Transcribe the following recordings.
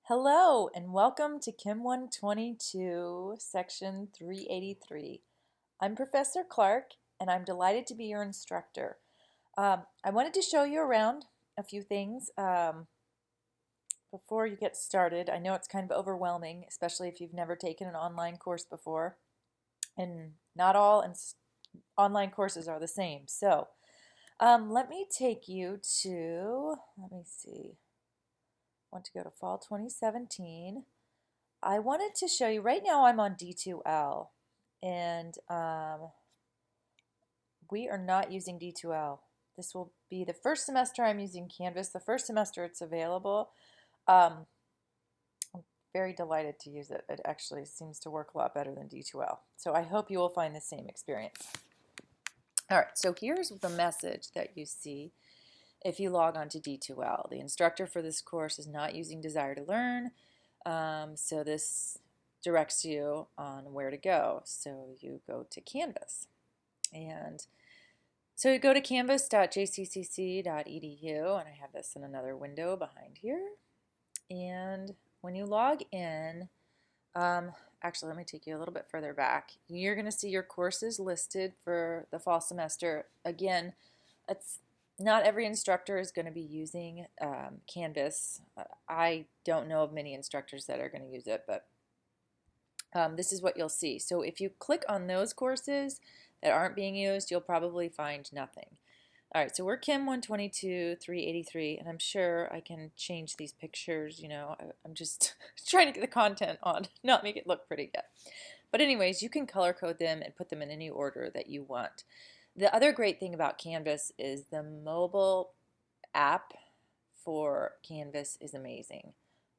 Hello and welcome to Chem 122, Section 383. I'm Professor Clark and I'm delighted to be your instructor. I wanted to show you around a few things before you get started. I know it's kind of overwhelming, especially if you've never taken an online course before, and not all online courses are the same. So let me take you to, let me see. Want to go to fall 2017. I wanted to show you, right now I'm on D2L, and we are not using D2L. This will be the first semester I'm using Canvas, the first semester it's available. I'm very delighted to use it. It actually seems to work a lot better than D2L. So I hope you will find the same experience. All right, so here's the message that you see if you log on to D2L. The instructor for this course is not using Desire to Learn, so this directs you on where to go. So you go to Canvas. And so you go to canvas.jccc.edu, and I have this in another window behind here. And when you log in, actually let me take you a little bit further back. You're going to see your courses listed for the fall semester. Again, it's not every instructor is going to be using Canvas. I don't know of many instructors that are going to use it, but this is what you'll see. So if you click on those courses that aren't being used, you'll probably find nothing. All right, so we're Chem 122, 383, and I'm sure I can change these pictures. You know, I'm just trying to get the content on, not make it look pretty yet. But anyways, you can color code them and put them in any order that you want. The other great thing about Canvas is the mobile app for Canvas is amazing.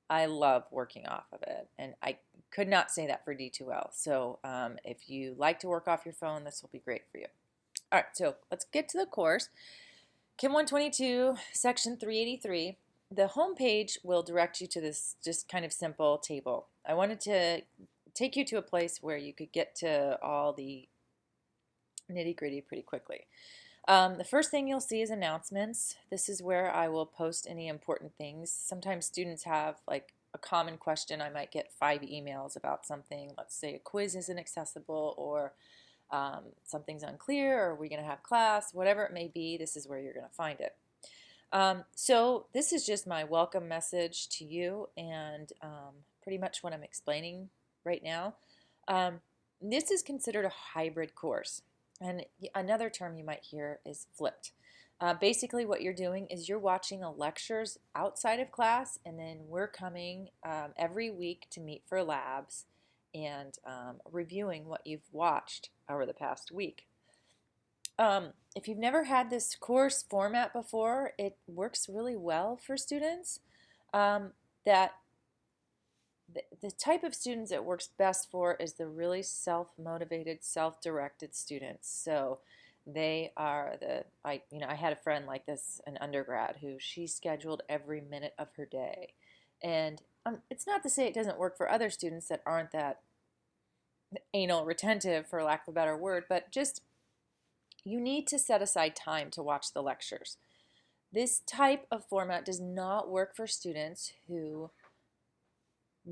I love working off of it, and I could not say that for D2L. So if you like to work off your phone, this will be great for you. All right, so let's get to the course. Chem 122, Section 383. The home page will direct you to this just kind of simple table. I wanted to take you to a place where you could get to all the nitty-gritty pretty quickly. The first thing you'll see is announcements. This is where I will post any important things. Sometimes students have like a common question. I might get 5 emails about something. Let's say a quiz isn't accessible, or something's unclear, or we're going to have class, whatever it may be. This is where you're going to find it. So this is just my welcome message to you, and pretty much what I'm explaining right now. This is considered a hybrid course. And another term you might hear is flipped. Basically what you're doing is you're watching lectures outside of class, and then we're coming every week to meet for labs and reviewing what you've watched over the past week. If you've never had this course format before, it works really well for students. The type of students it works best for is the really self-motivated, self-directed students. So they are I had a friend like this, an undergrad, who she scheduled every minute of her day. And it's not to say it doesn't work for other students that aren't that anal retentive, for lack of a better word, but just you need to set aside time to watch the lectures. This type of format does not work for students who,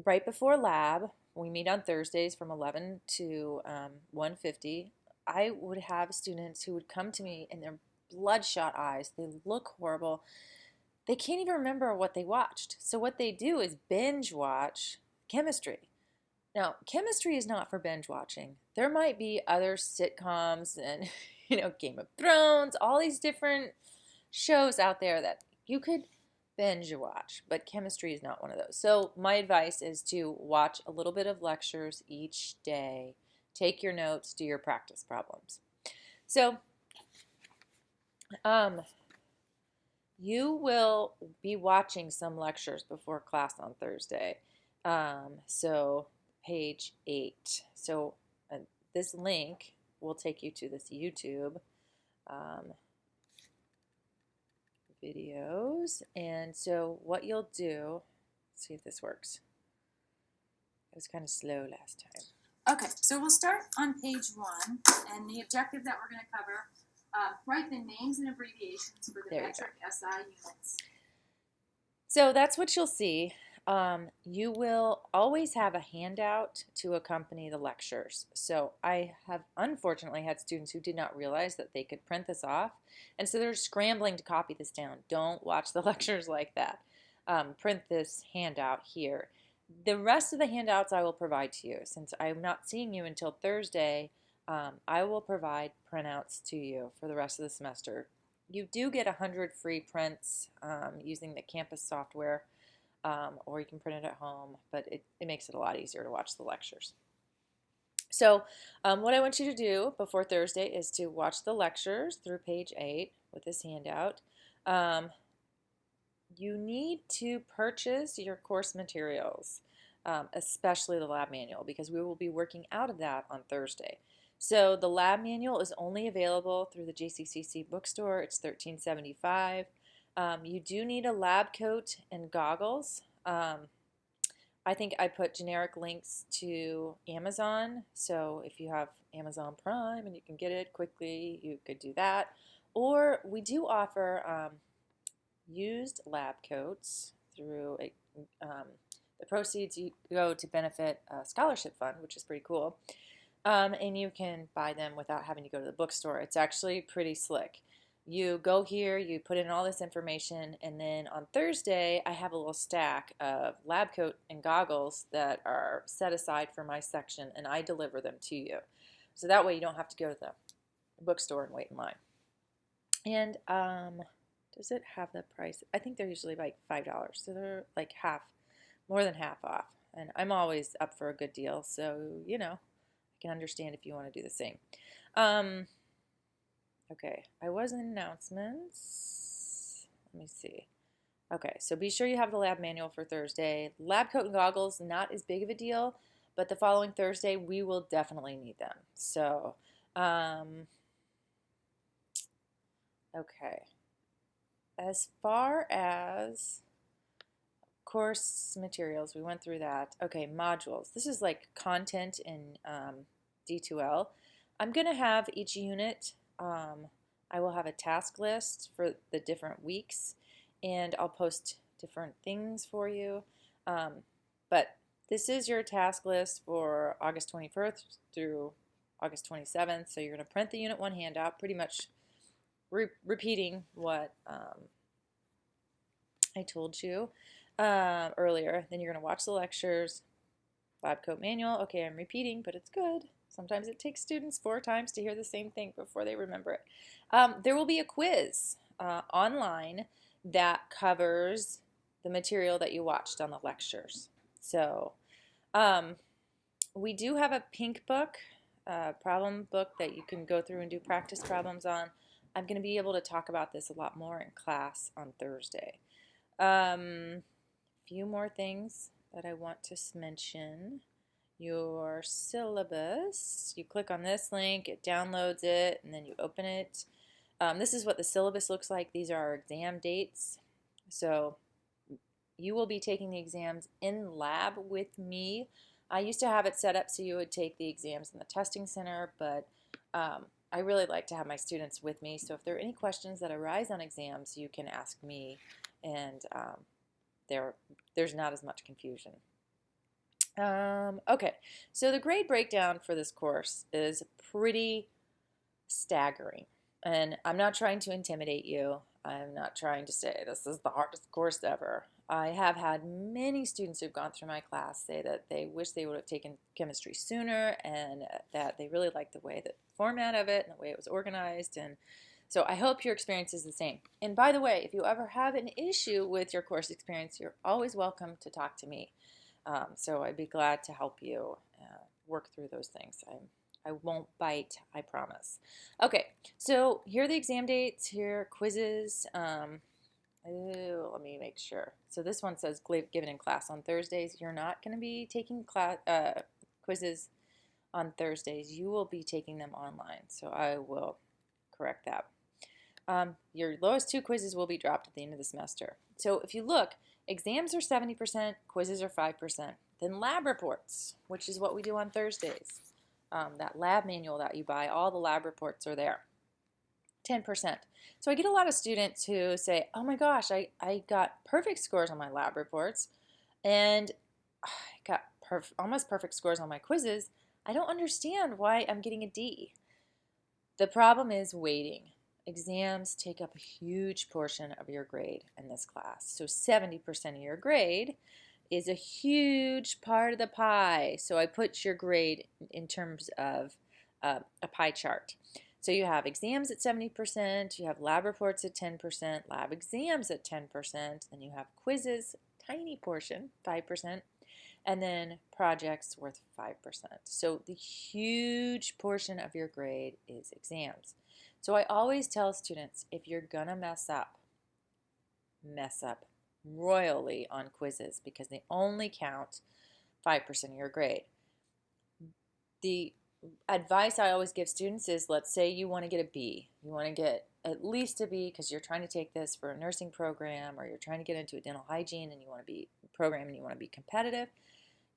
right before lab, we meet on Thursdays from 11 to 1:50. I would have students who would come to me and their bloodshot eyes, they look horrible. They can't even remember what they watched. So what they do is binge watch chemistry. Now, chemistry is not for binge watching. There might be other sitcoms and, Game of Thrones, all these different shows out there that you could binge watch, but chemistry is not one of those. So my advice is to watch a little bit of lectures each day. Take your notes, do your practice problems. So you will be watching some lectures before class on Thursday. So page 8. So this link will take you to this YouTube videos. And so what you'll do, let's see if this works. It was kind of slow last time. Okay, so we'll start on page 1, and the objective that we're going to cover, write the names and abbreviations for the metric SI units. So that's what you'll see. You will always have a handout to accompany the lectures. So I have unfortunately had students who did not realize that they could print this off, and so they're scrambling to copy this down. Don't watch the lectures like that. Print this handout here. The rest of the handouts I will provide to you. Since I'm not seeing you until Thursday, I will provide printouts to you for the rest of the semester. You do get 100 free prints using the campus software, or you can print it at home, but it makes it a lot easier to watch the lectures. So what I want you to do before Thursday is to watch the lectures through page 8 with this handout. You need to purchase your course materials, especially the lab manual, because we will be working out of that on Thursday. So the lab manual is only available through the JCCC bookstore. It's $13.75. You do need a lab coat and goggles. I think I put generic links to Amazon, so if you have Amazon Prime and you can get it quickly, you could do that. Or we do offer used lab coats through the proceeds go to benefit a scholarship fund, which is pretty cool. And you can buy them without having to go to the bookstore. It's actually pretty slick. You go here, you put in all this information, and then on Thursday, I have a little stack of lab coat and goggles that are set aside for my section, and I deliver them to you. So that way you don't have to go to the bookstore and wait in line. And does it have the price? I think they're usually like $5, so they're like more than half off. And I'm always up for a good deal, so you know, I can understand if you want to do the same. Okay, I was in announcements. Let me see. Okay, so be sure you have the lab manual for Thursday. Lab coat and goggles, not as big of a deal, but the following Thursday, we will definitely need them. So, okay. As far as course materials, we went through that. Okay, modules. This is like content in D2L. I'm going to have each unit, I will have a task list for the different weeks, and I'll post different things for you. But this is your task list for August 21st through August 27th. So you're going to print the Unit 1 handout, pretty much repeating what I told you earlier. Then you're going to watch the lectures, lab coat manual. Okay, I'm repeating, but it's good. Sometimes it takes students 4 times to hear the same thing before they remember it. There will be a quiz online that covers the material that you watched on the lectures. So we do have a pink book, problem book that you can go through and do practice problems on. I'm going to be able to talk about this a lot more in class on Thursday. Few more things that I want to mention. Your syllabus, you click on this link, it downloads it, and then you open it. This is what the syllabus looks like. These are our exam dates. So you will be taking the exams in lab with me. I used to have it set up so you would take the exams in the testing center, but I really like to have my students with me. So if there are any questions that arise on exams, you can ask me, and there's not as much confusion. Okay, so the grade breakdown for this course is pretty staggering, and I'm not trying to intimidate you. I'm not trying to say this is the hardest course ever. I have had many students who've gone through my class say that they wish they would have taken chemistry sooner, and that they really liked the way, the format of it and the way it was organized, and so I hope your experience is the same. And by the way, if you ever have an issue with your course experience, you're always welcome to talk to me. So I'd be glad to help you work through those things. I won't bite, I promise. Okay, so here are the exam dates, here are quizzes. Let me make sure. So this one says given in class on Thursdays. You're not going to be taking quizzes on Thursdays. You will be taking them online, so I will correct that. Your lowest 2 quizzes will be dropped at the end of the semester. So if you look, exams are 70%, quizzes are 5%. Then lab reports, which is what we do on Thursdays. That lab manual that you buy, all the lab reports are there. 10%. So I get a lot of students who say, oh my gosh, I got perfect scores on my lab reports, and I got almost perfect scores on my quizzes. I don't understand why I'm getting a D. The problem is weighting. Exams take up a huge portion of your grade in this class. So 70% of your grade is a huge part of the pie. So I put your grade in terms of a pie chart. So you have exams at 70%, you have lab reports at 10%, lab exams at 10%, and you have quizzes, tiny portion, 5%, and then projects worth 5%. So the huge portion of your grade is exams. So I always tell students, if you're gonna mess up royally on quizzes because they only count 5% of your grade. The advice I always give students is, let's say you want to get a B. You want to get at least a B because you're trying to take this for a nursing program, or you're trying to get into a dental hygiene and you want to be program and you want to be competitive.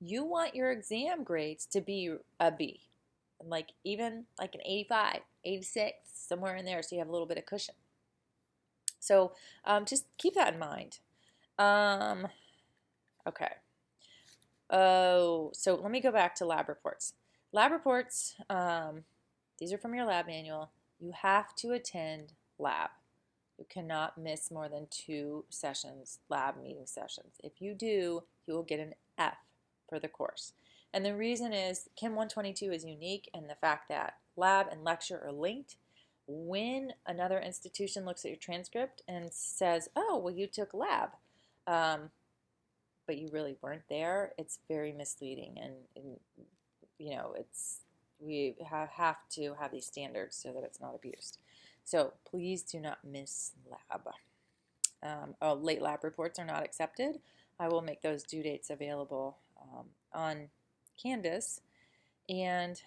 You want your exam grades to be a B, like even like an 85, 86, somewhere in there, so you have a little bit of cushion. So just keep that in mind. Okay. Oh, so let me go back to lab reports. Lab reports, these are from your lab manual. You have to attend lab. You cannot miss more than 2 sessions, lab meeting sessions. If you do, you will get an F for the course. And the reason is Chem 122 is unique in the fact that lab and lecture are linked. When another institution looks at your transcript and says, oh, well, you took lab, but you really weren't there, it's very misleading. And you know, we have to have these standards so that it's not abused. So please do not miss lab. Late lab reports are not accepted. I will make those due dates available on Canvas, and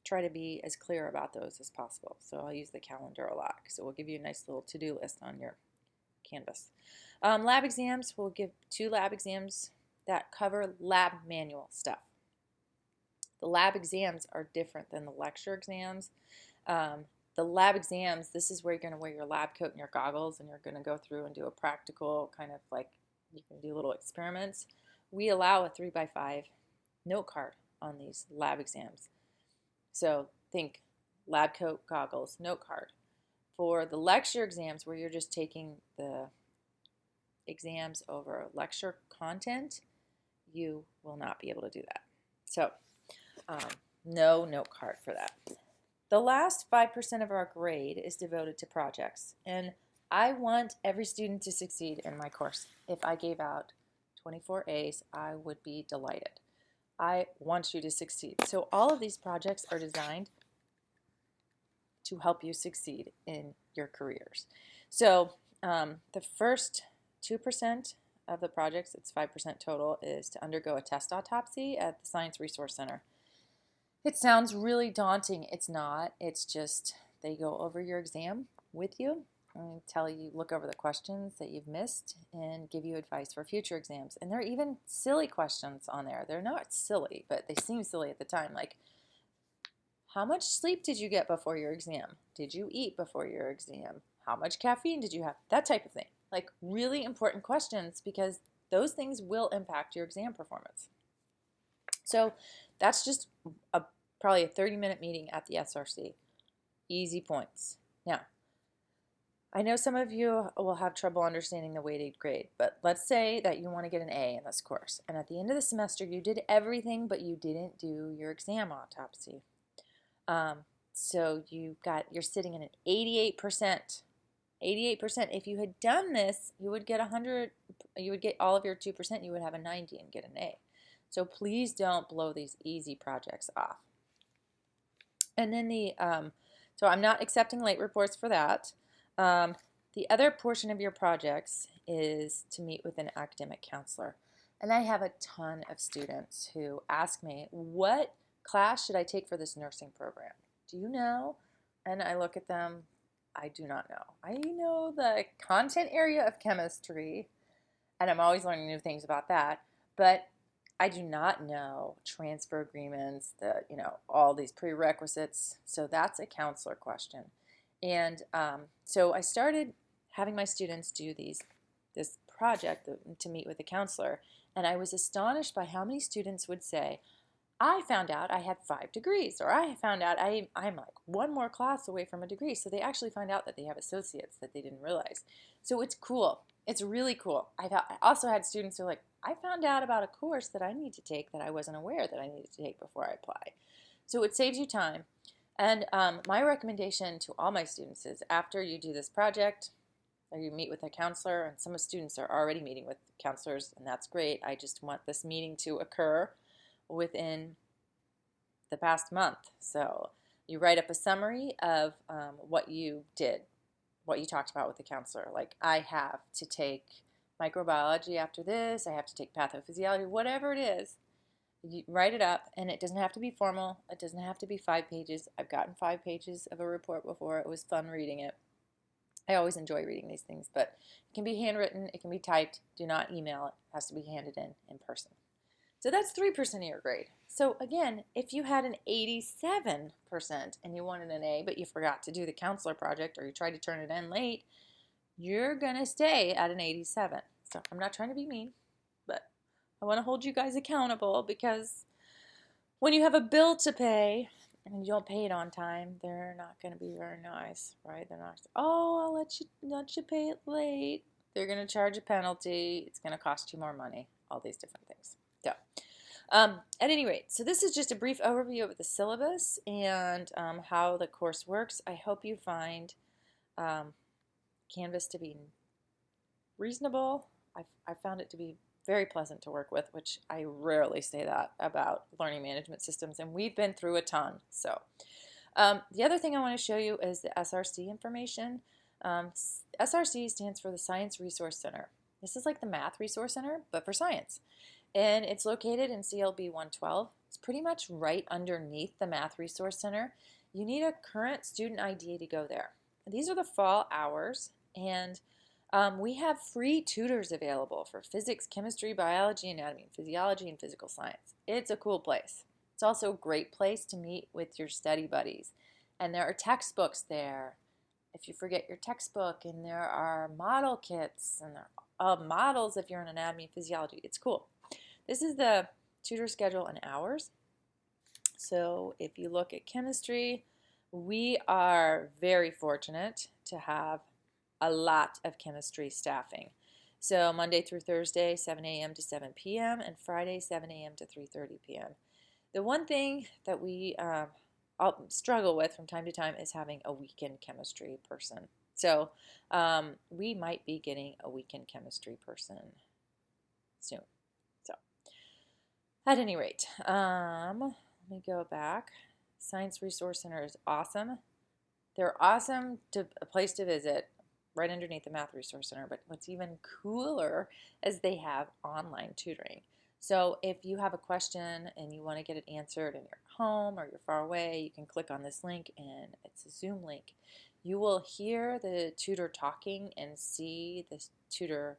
try to be as clear about those as possible. So I'll use the calendar a lot. So we'll give you a nice little to-do list on your Canvas. Lab exams, we'll give 2 lab exams that cover lab manual stuff. The lab exams are different than the lecture exams. The lab exams, this is where you're going to wear your lab coat and your goggles, and you're going to go through and do a practical kind of like, you can do little experiments. We allow a 3x5 note card on these lab exams. So think lab coat, goggles, note card. For the lecture exams, where you're just taking the exams over lecture content, you will not be able to do that. So no note card for that. The last 5% of our grade is devoted to projects, and I want every student to succeed in my course. If I gave out 24 A's, I would be delighted. I want you to succeed. So all of these projects are designed to help you succeed in your careers. So the first 2% of the projects, it's 5% total, is to undergo a test autopsy at the Science Resource Center. It sounds really daunting. It's not. It's just they go over your exam with you and tell you, look over the questions that you've missed and give you advice for future exams. And there are even silly questions on there. They're not silly, but they seem silly at the time. Like, how much sleep did you get before your exam? Did you eat before your exam? How much caffeine did you have? That type of thing. Like really important questions, because those things will impact your exam performance. So that's just probably a 30-minute meeting at the SRC. Easy points. Now, I know some of you will have trouble understanding the weighted grade, but let's say that you want to get an A in this course, and at the end of the semester you did everything, but you didn't do your exam autopsy. So you're sitting at an 88%. 88%. If you had done this, you would get 100. You would get all of your 2%. You would have a 90 and get an A. So please don't blow these easy projects off. And then so I'm not accepting late reports for that. The other portion of your projects is to meet with an academic counselor. And I have a ton of students who ask me, what class should I take for this nursing program? Do you know? And I look at them, I do not know. I know the content area of chemistry, and I'm always learning new things about that, but I do not know transfer agreements, all these prerequisites. So that's a counselor question. And so I started having my students do this project to meet with the counselor, and I was astonished by how many students would say, I found out I had 5 degrees, or I found out I'm like one more class away from a degree. So they actually find out that they have associates that they didn't realize. So it's cool. It's really cool. I also had students who are like, I found out about a course that I need to take that I wasn't aware that I needed to take before I apply. So it saves you time. And my recommendation to all my students is after you do this project, or you meet with a counselor, and some students are already meeting with counselors, and that's great. I just want this meeting to occur within the past month. So you write up a summary of what you did, what you talked about with the counselor. Like, I have to take microbiology after this, I have to take pathophysiology, whatever it is. You write it up, and it doesn't have to be formal. It doesn't have to be 5 pages. I've gotten 5 pages of a report before. It was fun reading it. I always enjoy reading these things, but it can be handwritten, it can be typed. Do not email it. It has to be handed in person. So that's 3% of your grade. So again, if you had an 87% and you wanted an A, but you forgot to do the counselor project or you tried to turn it in late, you're going to stay at an 87. So I'm not trying to be mean, but I want to hold you guys accountable, because when you have a bill to pay and you don't pay it on time, they're not going to be very nice, right? They're not, oh, I'll let you pay it late. They're going to charge a penalty. It's going to cost you more money, all these different things. So, at any rate, so this is just a brief overview of the syllabus and how the course works. I hope you find Canvas to be reasonable. I found it to be very pleasant to work with, which I rarely say that about learning management systems, and we've been through a ton. So the other thing I want to show you is the SRC information. SRC stands for the Science Resource Center. This is like the Math Resource Center, but for science. And it's located in CLB 112. It's pretty much right underneath the Math Resource Center. You need a current student ID to go there. These are the fall hours, and we have free tutors available for physics, chemistry, biology, anatomy, physiology, and physical science. It's a cool place. It's also a great place to meet with your study buddies. And there are textbooks there if you forget your textbook, and there are model kits, and there are models if you're in anatomy and physiology. It's cool. This is the tutor schedule in hours. So if you look at chemistry, we are very fortunate to have a lot of chemistry staffing. So Monday through Thursday, 7 a.m. to 7 p.m., and Friday, 7 a.m. to 3:30 p.m. The one thing that we struggle with from time to time is having a weekend chemistry person. So we might be getting a weekend chemistry person soon. So at any rate, let me go back. Science Resource Center is awesome. They're awesome, a place to visit right underneath the Math Resource Center. But what's even cooler is they have online tutoring. So if you have a question and you want to get it answered and you're home or you're far away, you can click on this link, and it's a Zoom link. You will hear the tutor talking and see the tutor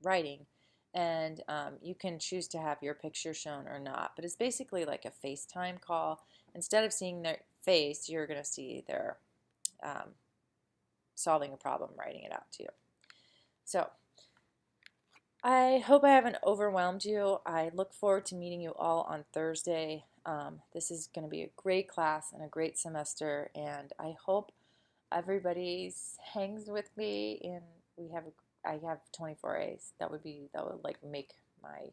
writing, and you can choose to have your picture shown or not. But it's basically like a FaceTime call. Instead of seeing their face, you're going to see their solving a problem, writing it out to you. So I hope I haven't overwhelmed you. I look forward to meeting you all on Thursday. This is going to be a great class and a great semester, and I hope everybody hangs with me. And I have 24 A's. That would like make my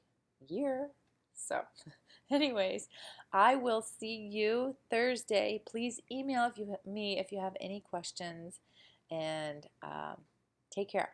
year. So anyways, I will see you Thursday. Please email me if you have any questions, and take care.